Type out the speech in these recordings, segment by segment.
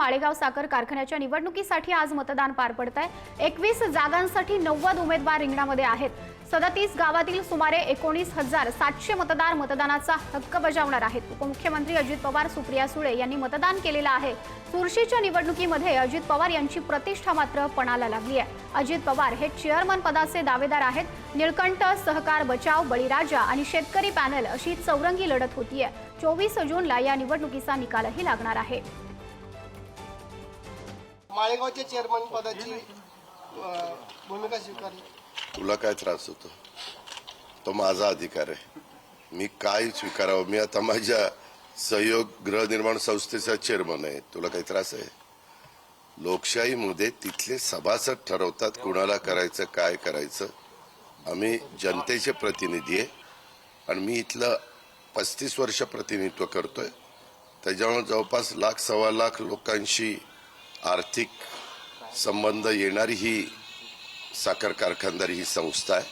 माळेगाव साखर कारखान्याच्या निवडणुकीसाठी आज मतदान पार पडत आहे। 21 जागांसाठी 90 उमेदवार रिंगणामध्ये आहेत। 37 गावातील सुमारे 19,700 मतदार मतदानाचा हक्क बजावणार आहेत। उपमुख्यमंत्री अजित पवार, सुप्रिया सुळे यांनी मतदान केलेलं आहे। चुरशीच्या निवडणुकीमध्ये अजित पवार यांची प्रतिष्ठा मात्र पणाला लागली आहे। अजित पवार हे चेअरमन पदाचे दावेदार आहेत। निळकंठ, सहकार बचाव, बळीराजा आणि शेतकरी पॅनल अशी चौरंगी लढत होतीये। 24 जूनला या निवडणुकीचा निकालही लागणार आहे। माळेगावच्या चेअरमन पदाची भूमिका स्वीकारली। तुला काय त्रास होतो? तो माझा अधिकार आहे, मी काय स्वीकारावं? मी आता माझ्या सहयोग गृहनिर्माण संस्थेचा चेअरमन आहे। तुला काही त्रास आहे? लोकशाहीमध्ये तिथले सभासद ठरवतात कुणाला करायचं, काय करायचं। आम्ही जनतेचे प्रतिनिधी आहे आणि मी इथलं 35 वर्ष प्रतिनिधित्व करतोय। त्याच्यामुळे जवळपास 1,00,000-1,15,00,000 लोकांशी आर्थिक संबंध येणारी ही साखर कारखानदारी ही संस्था आहे।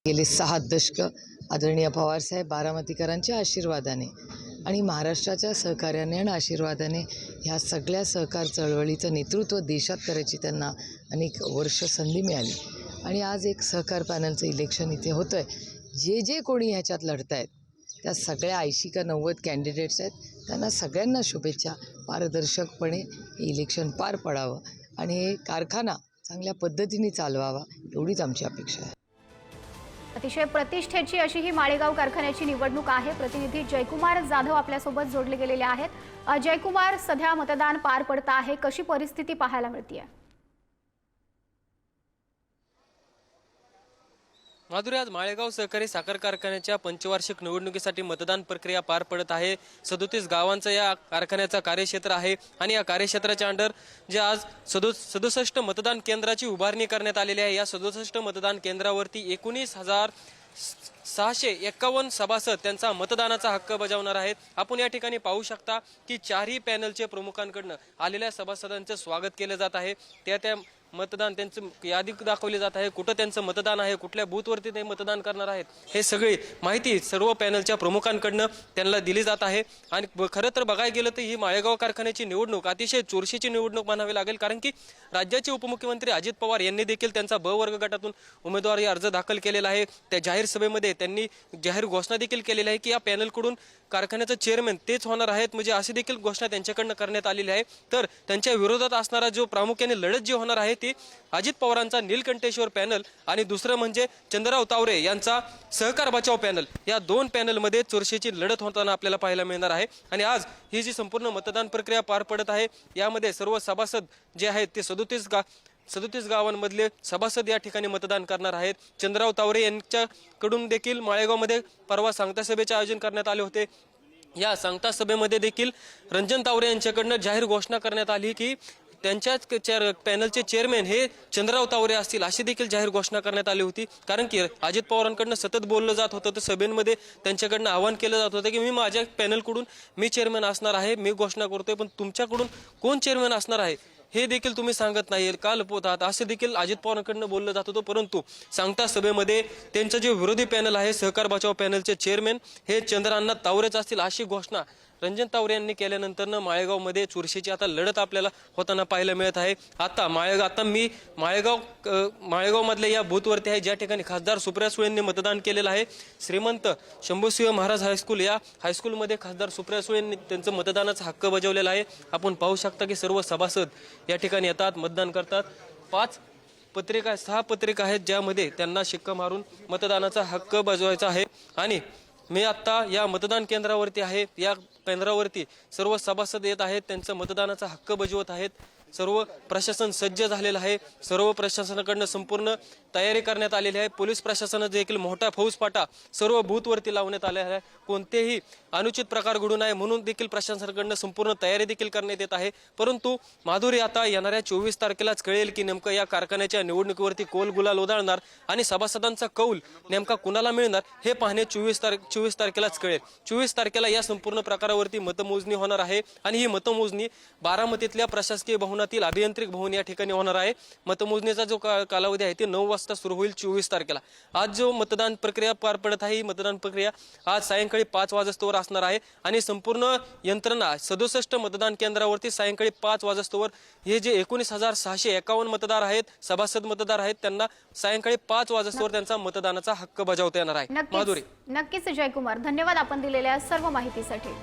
गेले 6 दशक आदरणीय पवारसाहेब बारामतीकरांच्या आशीर्वादाने आणि महाराष्ट्राच्या सहकार्याने आणि आशीर्वादाने ह्या सगळ्या सहकार चळवळीचं नेतृत्व देशात करायची त्यांना अनेक वर्ष संधी मिळाली आणि आज एक सहकार पॅनलचं इलेक्शन इथे होतं आहे। जे कोणी ह्याच्यात लढत आहेत त्या सगळ्या 80 का 90 कॅन्डिडेट्स आहेत, त्यांना सगळ्यांना शुभेच्छा। पारदर्शकपणे हे इलेक्शन पार पडावं आणि हे कारखाना चांगल्या पद्धतीने चालवावा एवढीच आमची अपेक्षा आहे। अतिशय प्रतिष्ठेची अशी ही माळेगाव कारखान्याची निवडणूक आहे। प्रतिनिधी जयकुमार जाधव आपल्यासोबत जोडले गेलेले आहेत। जयकुमार, सध्या मतदान पार पडत आहे, कशी परिस्थिती पाहायला मिळते? माधुरी, आज माळेगाव सहकारी साखर कारखान्याच्या पंचवार्षिक निवडणुकीसाठी मतदान प्रक्रिया पार पडत आहे। 37 गावांचं या कारखान्याचा कार्यक्षेत्र आहे आणि या कार्यक्षेत्राच्या अंडर जे आज 67 मतदान केंद्राची उभारणी करण्यात आलेली आहे। या 67 मतदान केंद्रावरती 19,651 सभासद त्यांचा मतदानाचा हक्क बजावणार आहेत। आपण या ठिकाणी पाहू शकता की चारही पॅनलचे प्रमुखांकडून आलेल्या सभासदांचं स्वागत केलं जात आहे। त्या मतदान त्यांचं यादी दाखवली जात आहे, कुठं त्यांचं मतदान आहे, कुठल्या बूथवरती ते मतदान करणार आहेत, हे सगळी माहिती सर्व पॅनलच्या प्रमुखांकडनं त्यांना दिली जात आहे। आणि खरं तर बघायला गेलं तर ही माळेगाव कारखान्याची निवडणूक अतिशय चुरशीची निवडणूक म्हणावी लागेल, कारण की राज्याचे उपमुख्यमंत्री अजित पवार यांनी देखील त्यांचा ब वर्ग गटातून उमेदवारी अर्ज दाखल केलेला आहे। त्या जाहीर सभेमध्ये त्यांनी जाहीर घोषणा देखील केलेली आहे की या पॅनलकडून कारखान्याचं चेअरमॅन तेच होणार आहेत, म्हणजे अशी देखील घोषणा त्यांच्याकडनं करण्यात आलेली आहे। तर त्यांच्या विरोधात असणारा जो प्रामुख्याने लढत जी होणार आहे ती अजित पवारांचा नीलकंठेश्वर पॅनल आणि दुसरं म्हणजे चंद्रराव तावरे यांचा सहकार बचाव पॅनल, या दोन पॅनलमध्ये चुरशीची लढत होताना आपल्याला पाहायला मिळणार आहे। आणि आज ही जी संपूर्ण मतदान प्रक्रिया पार पडत आहे यामध्ये सर्व सभासद जे आहेत ते 37 गावांमधले सभासद या ठिकाणी मतदान करणार आहेत। चंद्रराव तावरे यांच्याकडून देखील माळेगावमध्ये परवा सांगता सभेचे आयोजन करण्यात आले होते। या सांगता सभेमध्ये देखील रंजन तावरे यांच्याकडनं जाहीर घोषणा करण्यात आली की त्यांच्याच पॅनलचे चेअरमॅन हे चंद्रराव तावरे असतील, अशी देखील जाहीर घोषणा करण्यात आली होती। कारण की अजित पवारांकडनं सतत बोललं जात होतं, तर सभेमध्ये त्यांच्याकडनं आवाहन केलं जात होतं की मी माझ्या पॅनलकडून मी चेअरमॅन असणार आहे, मी घोषणा करतोय, पण तुमच्याकडून कोण चेअरमॅन असणार आहे हे देखील तुम्ही सांगत नाही, का लपवतात, असे देखील अजित पवारांकडनं बोललं जात होतं। परंतु सांगता सभेमध्ये त्यांचं जे विरोधी पॅनल आहे सहकार बचाव पॅनलचे चेअरमॅन हे चंद्रअण्णा तावरेच असतील, अशी घोषणा रंजन तावरे यांनी केल्यानंतर माळेगावमध्ये चुरशीची आता लढत आपल्याला होताना पाहायला मिळत आहे। आता मी माळेगाव मधल्या या बूथवरती आहे, ज्या ठिकाणी खासदार सुप्रिया सुळे यांनी मतदान केलेलं आहे। श्रीमंत शंभूसिंह महाराज हायस्कूल, या हायस्कूलमध्ये खासदार सुप्रिया सुळे यांनी त्यांचं मतदानाचा हक्क बजावलेला आहे। आपण पाहू शकता की सर्व सभासद या ठिकाणी येतात, मतदान करतात। 6 पत्रिका आहेत ज्यामध्ये त्यांना शिक्का मारून मतदानाचा हक्क बजावायचा आहे। आणि मी आता या मतदान केंद्रावरती आहे, या केंद्रावरती सर्व सभासद येत आहेत, त्यांचं मतदानाचा हक्क बजावत आहेत। सर्व प्रशासन सज्ज झालेलं आहे, सर्व प्रशासनाकडनं संपूर्ण तयारी करण्यात आलेली आहे। पोलीस प्रशासनाचा देखील मोठा फौजफाटा सर्व बूथवरती लावण्यात आलेला आहे, कोणतेही अनुचित प्रकार घडू नये म्हणून देखील प्रशासनाकडनं संपूर्ण तयारी देखील करण्यात येत आहे। परंतु माधुरी, आता येणाऱ्या 24 तारखेलाच कळेल की नेमकं या कारखान्याच्या निवडणुकीवरती कोल गुलाल उधळणार आणि सभासदांचा कौल नेमका कुणाला मिळणार हे पाहणे 24 तारखेलाच कळेल। 24 तारखेला या संपूर्ण प्रकारावरती मतमोजणी होणार आहे आणि ही मतमोजणी बारामतीतल्या प्रशासकीय भवनात शहरातील अभियांत्रिक भवन या ठिकाणी होणार आहे। मतमोजणीचा जो कालावधी आहे ते 9 वाजता सुरू होईल 24 तारखेला। आज जो मतदान प्रक्रिया पार पडत आहे ही मतदान प्रक्रिया आज सायंकाळी 5 वाजता असणार आहे आणि संपूर्ण यंत्रणा 67 मतदान केंद्रावरती सायंकाळी 5 वाजता हे जे 19,651 मतदार आहेत, सभासद मतदार आहेत, त्यांना सायंकाळी 5 वाजता त्यांचा मतदानाचा हक्क बजावता येणार आहे। माधुरी, नक्कीच जयकुमार, धन्यवाद आपण दिलेल्या सर्व माहितीसाठी।